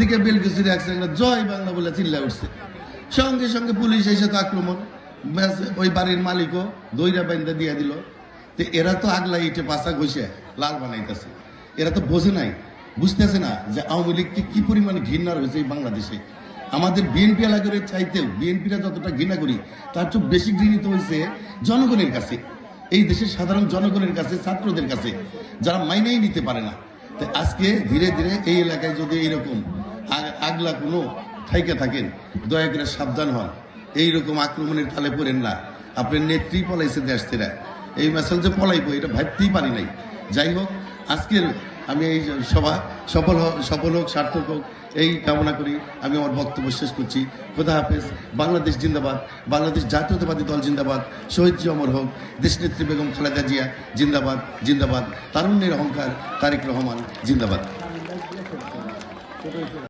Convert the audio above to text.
থেকে বেলকুচির একটা জয় বাংলা বলে চিল্লা উঠছে, সঙ্গে সঙ্গে পুলিশ এসে তো আক্রমণ, ওই বাড়ির মালিকও দইরা বাইন্দা দিয়ে দিল। তো এরা তো আগলা ইটে পাশা ঘষে লাল বানাইতেছে, এরা তো বোঝে নাই, বুঝতেছে না যে আওয়ামী লীগকে কি পরিমাণে ঘৃণা রয়েছে এই বাংলাদেশে। আমাদের বিএনপি এলাকার চাইতেও বিএনপিরা যতটা ঘৃণা করি তার চেয়ে বেশি ঘৃণিত হয়েছে জনগণের কাছে, এই দেশের সাধারণ জনগণের কাছে, ছাত্রদের কাছে, যারা মাইনেই নিতে পারে না। তো আজকে ধীরে ধীরে এই এলাকায় যদি এইরকম আগলা কোনো ঠাইকে থাকেন, দয়া করে সাবধান হন, এইরকম আক্রমণের তালে পড়েন না। আপনার নেত্রী পলাইছে দেশ থেকে, এই মেসেল যে পলাইবো এটা ভাবতেই পারি নাই। যাই হোক, আজকের আমি এই সভা সফল হোক, সার্থক হোক এই কামনা করি আমি আমার বক্তব্য শেষ করছি। খোদা হাফেজ। বাংলাদেশ জিন্দাবাদ, বাংলাদেশ জাতীয়তাবাদী দল জিন্দাবাদ, শহীদ অমর হোক, দেশনেত্রী বেগম খালেদা জিয়া জিন্দাবাদ জিন্দাবাদ, তারুণ্যের অহংকার তারেক রহমান জিন্দাবাদ।